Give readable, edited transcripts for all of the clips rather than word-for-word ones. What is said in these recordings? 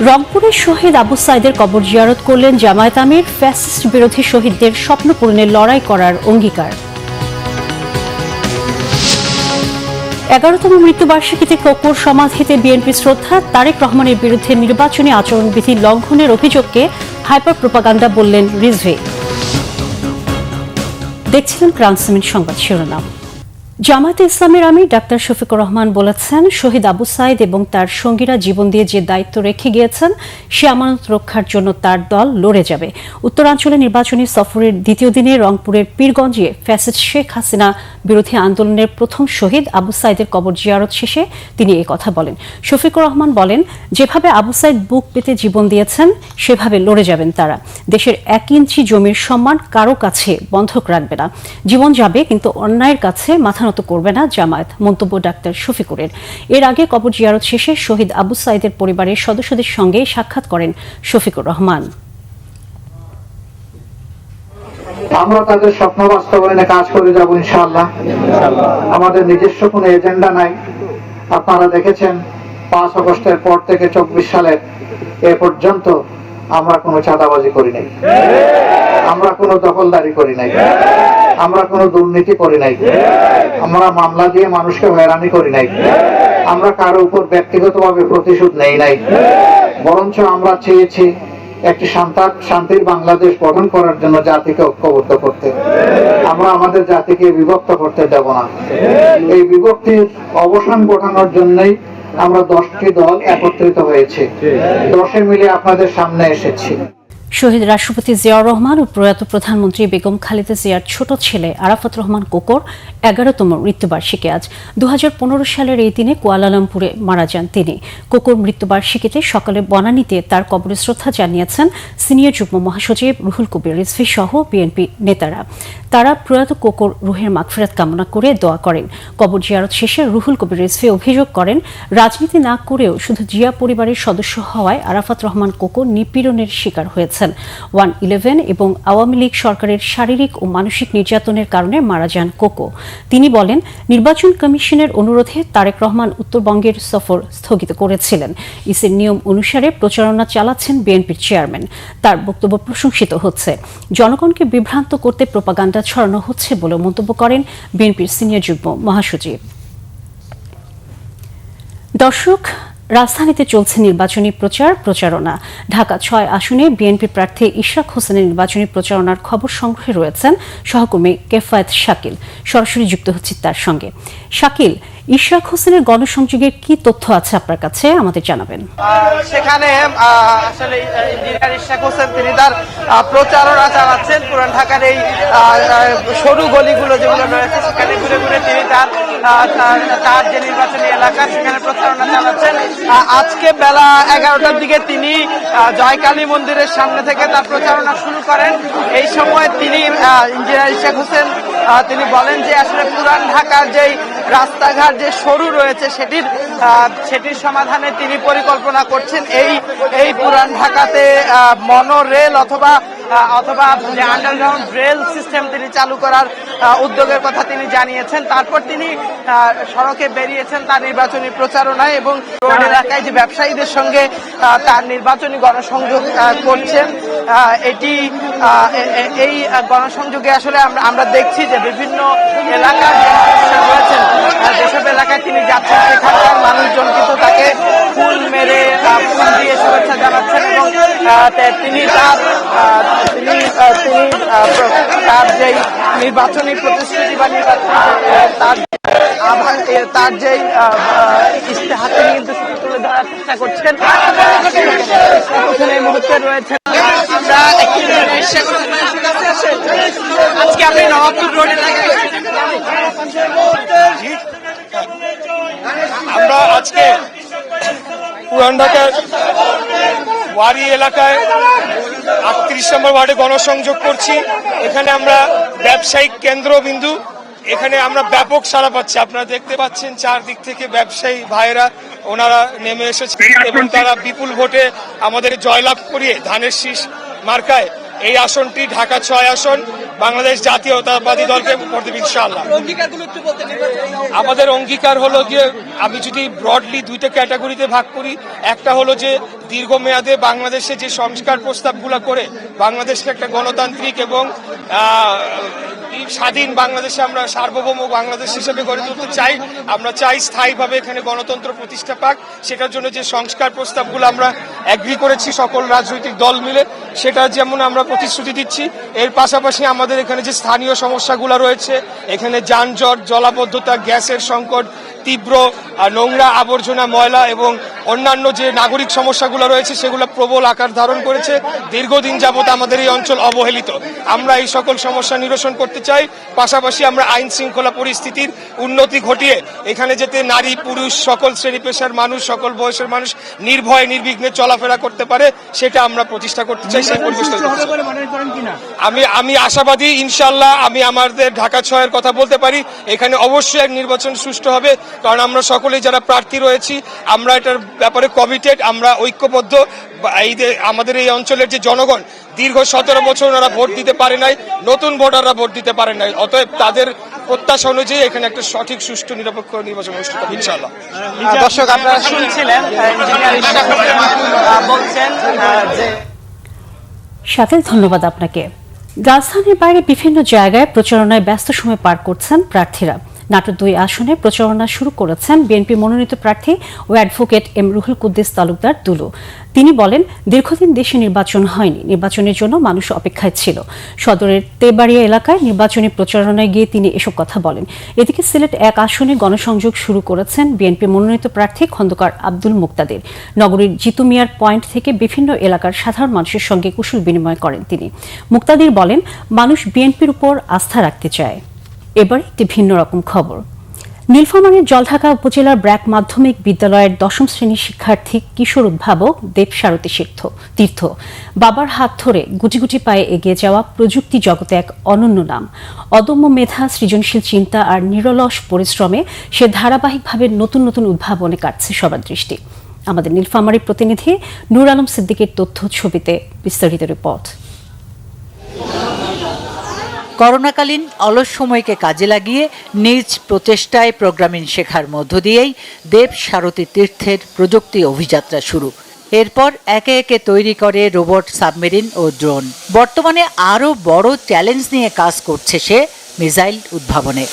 রংপুরের শহীদ আবু সাইদের কবর জিয়ারত করলেন জামায়াত আমির। ফ্যাসিস্ট বিরোধী শহীদদের স্বপ্ন পূরণের লড়াই করার অঙ্গীকার। 11তম মৃত্যুবার্ষিকীতে কোকোর সমাধিতে বিএনপি শ্রদ্ধা। তারেক রহমানের বিরুদ্ধে নির্বাচনী আচরণবিধি লঙ্ঘনের অভিযোগকে হাইপার প্রোপাগান্ডা বললেন রিজভী। দেখছিলেন ক্রাউন সিমেন্ট সংবাদ শিরোনাম। জামায়াতে ইসলামের আমির ডাক্তার শফিকুর রহমান বলেছেন, শহীদ আবু সাইদ এবং তার সঙ্গীরা জীবন দিয়ে যে দায়িত্ব রেখে গিয়েছেন সে আমানত রক্ষার জন্য তার দল লড়ে যাবে। উত্তরাঞ্চলে নির্বাচনী সফরের দ্বিতীয় দিনে রংপুরের পীরগঞ্জে ফ্যাসিস্ট শেখ হাসিনা বিরোধী আন্দোলনের প্রথম শহীদ আবু সাইদের কবর জিয়ারত শেষে তিনি কথা বলেন। শফিকুর রহমান বলেন, যেভাবে আবু সাইদ বুক পেতে জীবন দিয়েছেন সেভাবে লড়ে যাবেন তারা। দেশের 1 ইঞ্চি জমির সম্মান কারো কাছে বন্ধক রাখবে না। জীবন যাবে কিন্তু অন্যায়ের কাছে মাথা নত করবে না জামায়াত, মন্তব্য ডাক্তার শফিকুরের। এর আগে কবর জিয়ারত শেষে শহীদ আবু সাইদের পরিবারের সদস্যদের সঙ্গে সাক্ষাৎ করেন শফিকুর রহমান। আমরা তাদের স্বপ্ন বাস্তবায়নে কাজ করে যাব ইনশাআল্লাহ। আমাদের নিজস্ব কোনো এজেন্ডা নাই। আপনারা দেখেছেন 5 আগস্টের পর থেকে 24 সালের এ পর্যন্ত আমরা কোনো চাঁদাবাজি করি নাই, আমরা কোনো দখলদারি করি নাই, আমরা কোনো দুর্নীতি করি নাই, আমরা মামলা দিয়ে মানুষকে হয়রানি করি নাই, আমরা কারো উপর ব্যক্তিগতভাবে প্রতিশোধ নেই নাই। বরঞ্চ আমরা চেয়েছি একটি শান্তির বাংলাদেশ গঠন করার জন্য জাতিকে ঐক্যবদ্ধ করতে। আমরা আমাদের জাতিকে বিভক্ত করতে দেব না। এই বিভক্তির অবসান ঘটানোর জন্যই আমরা 10টি দল একত্রিত হয়েছে, 10 মিলে আপনাদের সামনে এসেছি। শহীদ রাষ্ট্রপতি জিয়াউর রহমান ও প্রয়াত প্রধানমন্ত্রী বেগম খালেদা জিয়ার ছোট ছেলে আরাফাত রহমান কোকোর 11তম মৃত্যুবার্ষিকী আজ। 2015 সালের এই দিনে কুয়ালালামপুরে মারা যান তিনি। কোকোর মৃত্যুবার্ষিকীতে সকালে বনানীতে তার কবরে শ্রদ্ধা জানিয়েছেন সিনিয়র যুগ্ম মহাসচিব রুহুল কবির রিজভী সহ বিএনপি নেতারা। তারা প্রয়াত কোকোর রুহের মাগফিরাত কামনা করে দোয়া করেন। কবর জিয়ারত শেষে রুহুল কবির রিজভী অভিযোগ করেন, রাজনীতি না করেও শুধু জিয়া পরিবারের সদস্য হওয়ায় আরাফাত রহমান কোকো নিপীড়নের শিকার হয়েছে। 111 এবং আওয়ামী লীগ সরকারের শারীরিক ও মানসিক নির্যাতনের কারণে মারা যান কোকো। তিনি বলেন, নির্বাচন কমিশনের অনুরোধে তারেক রহমান উত্তরবঙ্গের সফর স্থগিত করেছিলেন। ইসির নিয়ম অনুসারে প্রচারণা চালাচ্ছেন বিএনপির চেয়ারম্যান। তার বক্তব্য প্রশংসিত হচ্ছে। জনগণকে বিভ্রান্ত করতে প্রোপাগান্ডা ছড়ানো হচ্ছে বলে মন্তব্য করেন বিএনপির সিনিয়র যুগ্ম মহাসচিব। দর্শক, রাজধানীতে চলছে নির্বাচনী প্রচারণা। ঢাকা 6 আসনে বিএনপি প্রার্থী ইশরাক হোসেনের নির্বাচনী প্রচারণার খবর সংগ্রহে রয়েছেন সহকর্মী কেফায়েত শাকিল। সরাসরি যুক্ত হচ্ছে তার সঙ্গে। শাকিল, ইশরাক হোসেনের গণসংযোগের কি তথ্য আছে আপনার কাছে, আমাদের জানাবেন। সেখানে আসলে ইঞ্জিনিয়ার ইশরাক হোসেন তিনি তার প্রচারণা চালাচ্ছেন পুরান ঢাকার এই সরু গলিগুলো যেগুলো রয়েছে সেখানে ঘুরে ঘুরে তিনি তার যে নির্বাচনী এলাকা সেখানে প্রচারণা চালাচ্ছেন। আজকে বেলা 11টার দিকে তিনি জয়কালী মন্দিরের সামনে থেকে তার প্রচারণা শুরু করেন। এই সময় তিনি ইঞ্জিনিয়ার ইশরাক হোসেন তিনি বলেন যে আসলে পুরান ঢাকার যেই রাস্তাঘাট যে সরু রয়েছে সেটির সমাধানে তিনি পরিকল্পনা করছেন। এই পুরান ঢাকাতে মনোরেল অথবা যে আন্ডারগ্রাউন্ড রেল সিস্টেম তিনি চালু করার উদ্যোগের কথা তিনি জানিয়েছেন। তারপর তিনি সড়কে বেরিয়েছেন তার নির্বাচনী প্রচারণায় এবং রোড এলাকায় যে ব্যবসায়ীদের সঙ্গে তার নির্বাচনী গণসংযোগ করছেন। এই গণসংযোগে আসলে আমরা দেখছি যে বিভিন্ন এলাকার রয়েছেন, যেসব এলাকায় তিনি যাচ্ছেন সেখানকার মানুষজন কিন্তু তাকে ফুল মেরে ফুল দিয়ে শুভেচ্ছা জানাচ্ছেন এবং তিনি তার যেই নির্বাচনী প্রতিশ্রুতি বা তার যেই ইশতেহার তিনি কিন্তু তুলে ধরার চেষ্টা করছেন। এই মুহূর্তে রয়েছে আমরা আজকে আপনি নবাবপুর রোড এলাকায় আমরা আজকে পুরান ঢাকার ওয়ারি এলাকায় 38 নম্বর ওয়ার্ডে গণসংযোগ করছি। এখানে আমরা ব্যবসায়িক কেন্দ্রবিন্দু, এখানে আমরা ব্যাপক সাড়া পাচ্ছি। আপনারা দেখতে পাচ্ছেন চারদিক থেকে ব্যবসায়ী ভাইয়েরা ওনারা নেমে এসেছে এবং তারা বিপুল ভোটে আমাদের জয়লাভ করিয়ে ধানের শীষ মার্কায় এই আসনটি ঢাকা 6 আসন বাংলাদেশ জাতীয়তাবাদী দলকে ভোট দেব ইনশাআল্লাহ। আমাদের অঙ্গীকার হলো যে আমি যদি ব্রডলি দুইটা ক্যাটাগরিতে ভাগ করি, একটা হলো যে দীর্ঘমেয়াদে বাংলাদেশে যে সংস্কার প্রস্তাবগুলো করে বাংলাদেশকে একটা গণতান্ত্রিক এবং স্বাধীন বাংলাদেশে আমরা সার্বভৌম বাংলাদেশ হিসেবে গড়ে তুলতে চাই। আমরা চাই স্থায়ীভাবে এখানে গণতন্ত্র প্রতিষ্ঠা পাক। সেটার জন্য যে সংস্কার প্রস্তাবগুলো আমরা এগ্রি করেছি সকল রাজনৈতিক দল মিলে, সেটা যেমন আমরা প্রতিশ্রুতি দিচ্ছি। এর পাশাপাশি আমাদের এখানে যে স্থানীয় সমস্যাগুলো রয়েছে, এখানে যানজট, জলাবদ্ধতা, গ্যাসের সংকট, তীব্র নোংরা আবর্জনা, ময়লা এবং অন্যান্য যে নাগরিক সমস্যাগুলো রয়েছে সেগুলো প্রবল আকার ধারণ করেছে। দীর্ঘদিন যাবত আমাদের এই অঞ্চল অবহেলিত। আমরা এই সকল সমস্যা নিরসন করতে চাই। পাশাপাশি আমরা আইন শৃঙ্খলা পরিস্থিতির উন্নতি ঘটিয়ে এখানে যাতে নারী পুরুষ সকল শ্রেণী পেশার মানুষ, সকল বয়সের মানুষ নির্ভয়ে নির্বিঘ্নে চলাফেরা করতে পারে, সেটা আমরা প্রতিষ্ঠা করতে চাই। সেই পরিবেশ আমি আশাবাদী ইনশাআল্লাহ। আমি আমাদের ঢাকা 6-এর কথা বলতে পারি, এখানে অবশ্যই এক নির্বাচন সুষ্ঠু হবে, কারণ আমরা সকলেই যারা প্রার্থী রয়েছি আমরা এটার ব্যাপারে কমিটেড, আমরা ঐক্যবদ্ধ। আমাদের এই অঞ্চলের যে জনগণ দীর্ঘ 17 বছর ওনারা ভোট দিতে পারে নাই, নতুন ভোটাররা ভোট দিতে পারে নাই, অতএব তাদের প্রত্যাশা অনুযায়ী এখানে একটা সঠিক সুষ্ঠু নিরপেক্ষ নির্বাচন অনুষ্ঠিত হবে ইনশাআল্লাহ। দর্শক, আপনারা শুনছিলেন ইঞ্জিনিয়ার ইশরাক হোসেন বলছেন যে সাথে ধন্যবাদ আপনাকে। রাজধানীর বাইরে বিভিন্ন জায়গায় প্রচারণায় ব্যস্ত সময় পার করছেন প্রার্থীরা। নাটোর 2 আসনে প্রচারণা শুরু করেছেন বিএনপি মনোনীত প্রার্থী ও অ্যাডভোকেট এম রুহুল কুদ্দিস তালুকদার দুলু। তিনি বলেন, দীর্ঘদিন দেশে নির্বাচন হয়নি, নির্বাচনের জন্য মানুষ অপেক্ষায় ছিল। সদরের তেবাড়িয়া এলাকায় নির্বাচনী প্রচারণায় গিয়ে তিনি এসব কথা বলেন। এদিকে সিলেট 1 আসনে গণসংযোগ শুরু করেছেন বিএনপি মনোনীত প্রার্থী খন্দকার আব্দুল মুক্তাদির। নগরীর জিতু মিয়ার পয়েন্ট থেকে বিভিন্ন এলাকার সাধারণ মানুষের সঙ্গে কুশল বিনিময় করেন তিনি। মুক্তাদির বলেন, মানুষ বিএনপির উপর আস্থা রাখতে চায়। এবার একটি ভিন্ন রকম খবর। নীলফামারীর জলঢাকা উপজেলার ব্র্যাক মাধ্যমিক বিদ্যালয়ের 10ম শ্রেণীর শিক্ষার্থী কিশোর উদ্ভাবক দেবসারথী তীর্থ বাবার হাত ধরে গুটি গুটি পায়ে এগিয়ে যাওয়া প্রযুক্তি জগতে এক অনন্য নাম। অদম্য মেধা, সৃজনশীল চিন্তা আর নিরলস পরিশ্রমে সে ধারাবাহিকভাবে নতুন নতুন উদ্ভাবনে কাটছে সবার দৃষ্টি। আমাদের নীলফামারী প্রতিনিধি নূর আলম সিদ্দিকের তথ্য ছবিতে বিস্তারিত রিপোর্ট। করোনাকালীন অলস সময়কে কাজে লাগিয়ে নিজ প্রচেষ্টায় প্রোগ্রামিং শেখার মধ্য দিয়েই দেবসারথী তীর্থের প্রযুক্তি অভিযাত্রা শুরু। এরপর একে একে তৈরি করে রোবট, সাবমেরিন ও ড্রোন। বর্তমানে আরও বড় চ্যালেঞ্জ নিয়ে কাজ করছে সে মিসাইল উদ্ভাবনে।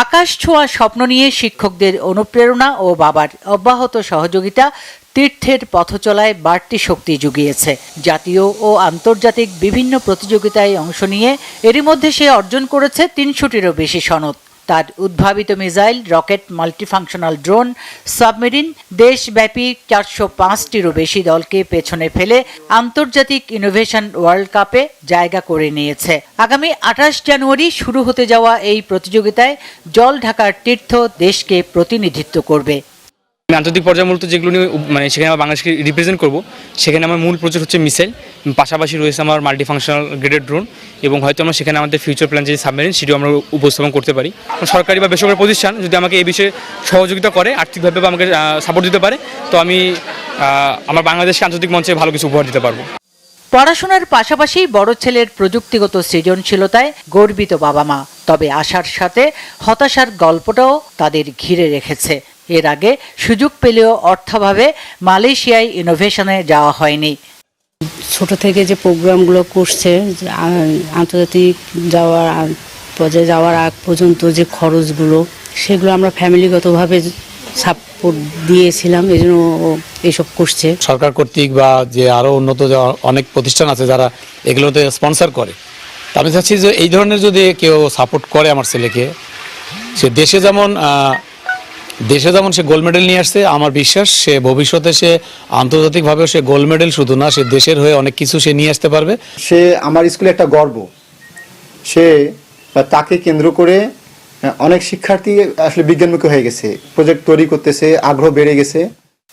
আকাশ ছোঁয়া স্বপ্ন নিয়ে শিক্ষকদের অনুপ্রেরণা ও বাবার অব্যাহত সহযোগিতা তীর্থের পথচলায় বাড়তি শক্তি জুগিয়েছে। জাতীয় ও আন্তর্জাতিক বিভিন্ন প্রতিযোগিতায় অংশ নিয়ে এরই মধ্যে সে অর্জন করেছে 300টিরও বেশি সনদ। তার উদ্ভাবিত missile, rocket, multifunctional drone, submarine দেশব্যাপী 405টিরও বেশি দলকে পেছনে ফেলে আন্তর্জাতিক ইনোভেশন ওয়ার্ল্ড কাপে জায়গা করে নিয়েছে। আগামী 28 জানুয়ারি শুরু হতে যাওয়া এই প্রতিযোগিতায় জলঢাকার তীর্থ দেশকে প্রতিনিধিত্ব করবে। আন্তর্জাতিক পর্যায়ে মূলত যেগুলো নিয়ে সেখানে আমার বাংলাদেশকে রিপ্রেজেন্ট করব, সেখানে আমার মূল প্রজেক্ট হচ্ছে মিসাইল, পাশাপাশি রয়েছে আমার মাল্টিফাংশনাল গ্রেডেড ড্রোন, এবং হয়তো আমরা সেখানে আমাদের ফিউচার প্ল্যান যে সাবমেরিন সেটিও আমরা উপস্থাপন করতে পারি। সরকারি বা বেসরকারি প্রতিষ্ঠান যদি আমাকে এই বিষয়ে সহযোগিতা করে, আর্থিকভাবে বা আমাকে সাপোর্ট দিতে পারে, তো আমি আমার বাংলাদেশকে আন্তর্জাতিক মঞ্চে ভালো কিছু উপহার দিতে পারবো। পড়াশোনার পাশাপাশি বড় ছেলের প্রযুক্তিগত সৃজনশীলতায় গর্বিত বাবা মা। তবে আশার সাথে হতাশার গল্পটাও তাদের ঘিরে রেখেছে। এর আগে সুযোগ পেলেও অর্থাভাবে মালয়েশিয়ায় ইনোভেশনে যাওয়া হয়নি। ছোট থেকে যে প্রোগ্রামগুলো করছে, আন্তর্জাতিক পর্যায়ে যাওয়ার আগ পর্যন্ত যে খরচগুলো, সেগুলো আমরা ফ্যামিলিগতভাবে সাপোর্ট দিয়েছিলাম, এই জন্য এইসব করছে। সরকার কর্তৃক বা যে আরও উন্নত অনেক প্রতিষ্ঠান আছে যারা এগুলোতে স্পন্সর করে, আমি চাচ্ছি যে এই ধরনের যদি কেউ সাপোর্ট করে আমার ছেলেকে, সে দেশে যেমন সে গোল্ড মেডেল নিয়ে আসছে, আমার বিশ্বাস সে ভবিষ্যতে সে আন্তর্জাতিকভাবেও সে গোল্ড মেডেল শুধু না, সে দেশের হয়ে অনেক কিছু সে নিয়ে আসতে পারবে। সে আমার স্কুলে একটা গর্ব। সে তাকে কেন্দ্র করে অনেক শিক্ষার্থী আসলে বিজ্ঞানমুখী হয়ে গেছে, প্রজেক্ট তৈরি করতেছে, আগ্রহ বেড়ে গেছে।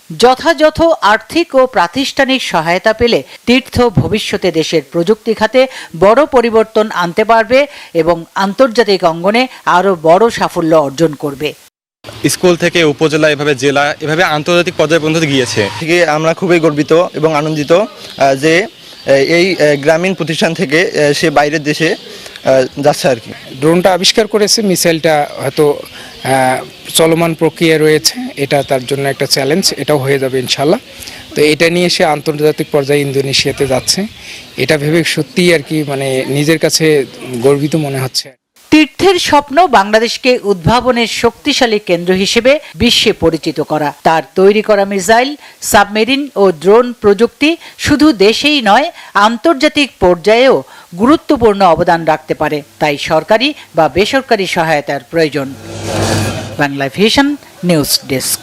যথাযথ আর্থিক ও প্রাতিষ্ঠানিক সহায়তা পেলে তীর্থ ভবিষ্যতে দেশের প্রযুক্তি খাতে বড় পরিবর্তন আনতে পারবে এবং আন্তর্জাতিক অঙ্গনে আরও বড় সাফল্য অর্জন করবে। স্কুল থেকে উপজেলা, এভাবে জেলা, এভাবে আন্তর্জাতিক পর্যায়ে পর্যন্ত গিয়েছে। থেকে আমরা খুবই গর্বিত এবং আনন্দিত যে এই গ্রামীণ প্রতিষ্ঠান থেকে সে বাইরের দেশে যাচ্ছে আর কি। ড্রোনটা আবিষ্কার করেছে, মিসাইলটা হয়তো চলমান প্রক্রিয়া রয়েছে, এটা তার জন্য একটা চ্যালেঞ্জ, এটাও হয়ে যাবে ইনশাল্লাহ। তো এটা নিয়ে সে আন্তর্জাতিক পর্যায়ে ইন্দোনেশিয়াতে যাচ্ছে, এটা ভেবে সত্যিই আর কি মানে নিজের কাছে গর্বিত মনে হচ্ছে। তীর্থের স্বপ্ন বাংলাদেশকে উদ্ভাবনের শক্তিশালী কেন্দ্র হিসেবে বিশ্বে পরিচিত করা। তার তৈরি করা মিসাইল, সাবমেরিন ও ড্রোন প্রযুক্তি শুধু দেশেই নয়, আন্তর্জাতিক পর্যায়েও গুরুত্বপূর্ণ অবদান রাখতে পারে। তাই সরকারি বা বেসরকারি সহায়তার প্রয়োজন। Bangla vision news desk.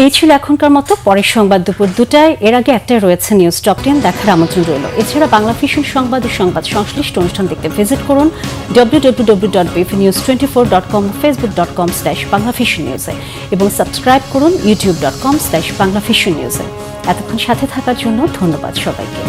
এই ছিল এখনকার মতো। পরের সংবাদ দুপুর 2টায়। এর আগে একটাই রয়েছে নিউজ টপ 10, দেখার আমন্ত্রণ রইল। এছাড়া বাংলা ভিশন সংবাদ ও সংবাদ সংশ্লিষ্ট অনুষ্ঠান দেখতে ভিজিট করুন www.bfnews24.com, facebook.com/banglavisionnews এবং সাবস্ক্রাইব করুন youtube.com/banglavisionnews। এতক্ষণ সাথে থাকার জন্য ধন্যবাদ সবাইকে।